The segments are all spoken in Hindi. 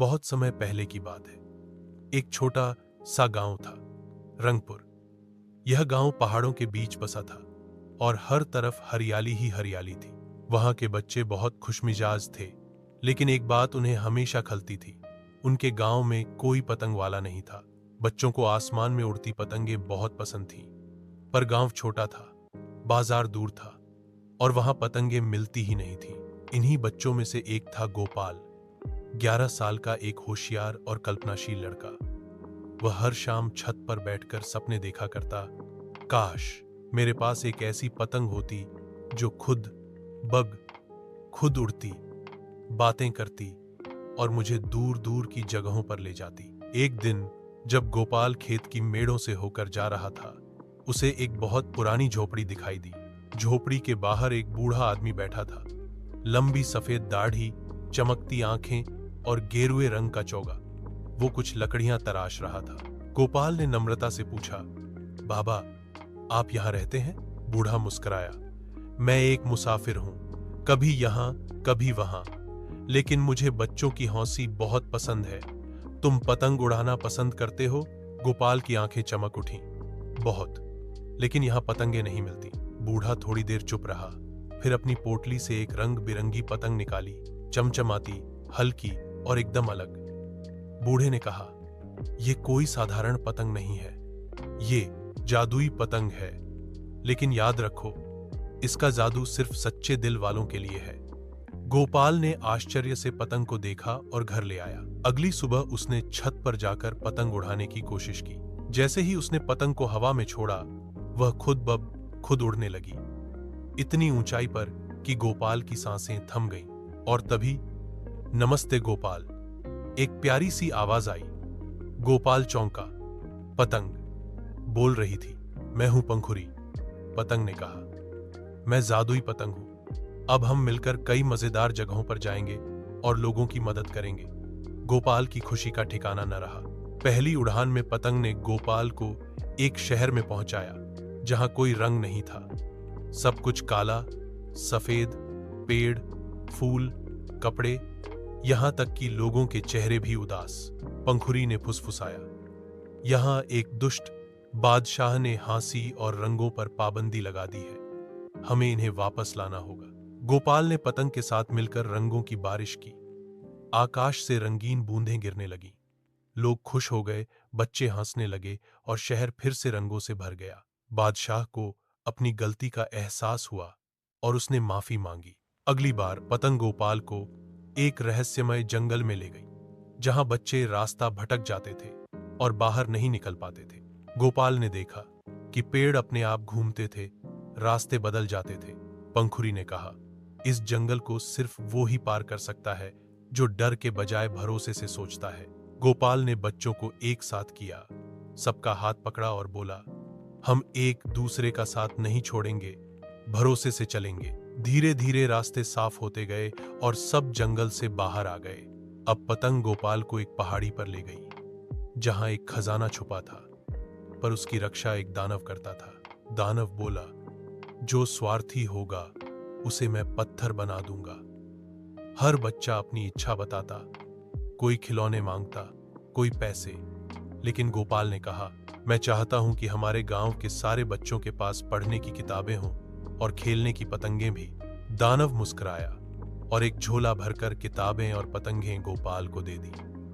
बहुत समय पहले की बात है। एक छोटा सा गांव था, रंगपुर। यह गांव पहाड़ों के बीच बसा था और हर तरफ हरियाली ही हरियाली थी। वहां के बच्चे बहुत खुशमिजाज थे, लेकिन एक बात उन्हें हमेशा खलती थी। उनके गांव में कोई पतंग वाला नहीं था। बच्चों को आसमान में उड़ती पतंगें बहुत पसंद थीं, पर गांव छोटा था, बाजार दूर था और वहां पतंगें मिलती ही नहीं थीं। इन्हीं बच्चों में से एक था गोपाल, 11 साल का एक होशियार और कल्पनाशील लड़का। वह हर शाम छत पर बैठकर सपने देखा करता, काश मेरे पास एक ऐसी पतंग होती जो खुद उड़ती, बातें करती और मुझे दूर दूर की जगहों पर ले जाती। एक दिन जब गोपाल खेत की मेड़ों से होकर जा रहा था, उसे एक बहुत पुरानी झोपड़ी दिखाई दी। झोपड़ी के बाहर एक बूढ़ा आदमी बैठा था, लंबी सफेद दाढ़ी, चमकती आंखें और गेरुए रंग का चोगा। वो कुछ लकड़ियां तराश रहा था। गोपाल ने नम्रता से पूछा, बाबा, आप यहां रहते हैं? बूढ़ा मुस्कुराया, मैं एक मुसाफिर हूं, कभी यहां कभी वहां, लेकिन मुझे बच्चों की हंसी बहुत पसंद है। तुम पतंग उड़ाना पसंद करते हो? गोपाल की आंखें चमक उठीं। बहुत, लेकिन यहां पतंगें नहीं मिलती। बूढ़ा थोड़ी देर चुप रहा, फिर अपनी पोटली से एक रंग बिरंगी पतंग निकाली, चमचमाती, हल्की और एकदम अलग। बूढ़े ने कहा, यह कोई साधारण पतंग नहीं है, ये जादुई पतंग है। लेकिन याद रखो, इसका जादू सिर्फ सच्चे दिल वालों के लिए है। गोपाल ने आश्चर्य से पतंग को देखा और घर ले आया। अगली सुबह उसने छत पर जाकर पतंग उड़ाने की कोशिश की। जैसे ही उसने पतंग को हवा में छोड़ा, वह खुद उड़ने लगी, इतनी ऊंचाई पर कि गोपाल की सांसें थम गईं। और तभी, नमस्ते गोपाल, एक प्यारी सी आवाज आई। गोपाल चौंका। पतंग बोल रही थी, मैं हूं पंखुरी। पतंग ने कहा, मैं जादुई पतंग हूं। अब हम मिलकर कई मजेदार जगहों पर जाएंगे और लोगों की मदद करेंगे। गोपाल की खुशी का ठिकाना न रहा। पहली उड़ान में पतंग ने गोपाल को एक शहर में पहुंचाया जहां कोई रंग नहीं था। सब कुछ काला, सफेद, पेड़, फूल, कपड़े, यहां तक कि लोगों के चेहरे भी उदास। पंखुरी ने फुसफुसाया, यहां एक दुष्ट बादशाह ने हंसी और रंगों पर पाबंदी लगा दी है, हमें इन्हें वापस लाना होगा। गोपाल ने पतंग के साथ मिलकर रंगों की बारिश की। आकाश से रंगीन बूंदें गिरने लगीं। लोग खुश हो गए, बच्चे हंसने लगे और शहर फिर से रंगों से भर गया। बादशाह को अपनी गलती का एहसास हुआ और उसने माफी मांगी। अगली बार पतंग गोपाल को एक रहस्यमय जंगल में ले गई, जहां बच्चे रास्ता भटक जाते थे और बाहर नहीं निकल पाते थे। गोपाल ने देखा कि पेड़ अपने आप घूमते थे, रास्ते बदल जाते थे। पंखुरी ने कहा, इस जंगल को सिर्फ वो ही पार कर सकता है जो डर के बजाय भरोसे से सोचता है। गोपाल ने बच्चों को एक साथ किया, सबका हाथ पकड़ा और बोला, हम एक दूसरे का साथ नहीं छोड़ेंगे, भरोसे से चलेंगे। धीरे धीरे रास्ते साफ होते गए और सब जंगल से बाहर आ गए। अब पतंग गोपाल को एक पहाड़ी पर ले गई, जहां एक खजाना छुपा था, पर उसकी रक्षा एक दानव करता था। दानव बोला, जो स्वार्थी होगा उसे मैं पत्थर बना दूंगा। हर बच्चा अपनी इच्छा बताता, कोई खिलौने मांगता, कोई पैसे। लेकिन गोपाल ने कहा, मैं चाहता हूं कि हमारे गांव के सारे बच्चों के पास पढ़ने की किताबें हों और खेलने की पतंगें भी। दानव मुस्कुराया और एक झोला भरकर किताबें और पतंगें गोपाल को दे दी।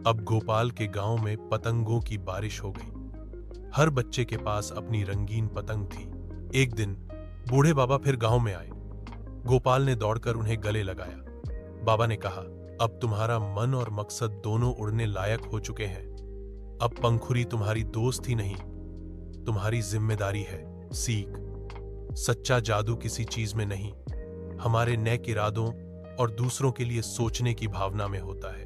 अब गोपाल के गांव में पतंगों की बारिश हो गई। हर बच्चे के पास अपनी रंगीन पतंग थी। एक दिन बूढ़े बाबा फिर गांव में आए। गोपाल ने दौड़कर उन्हें गले लगाया। बाबा ने कहा, अब तुम्हारा मन और मकसद दोनों उड़ने लायक हो चुके हैं। अब पंखुरी तुम्हारी दोस्त ही नहीं, तुम्हारी जिम्मेदारी है। सीख, सच्चा जादू किसी चीज में नहीं, हमारे नेक इरादों और दूसरों के लिए सोचने की भावना में होता है।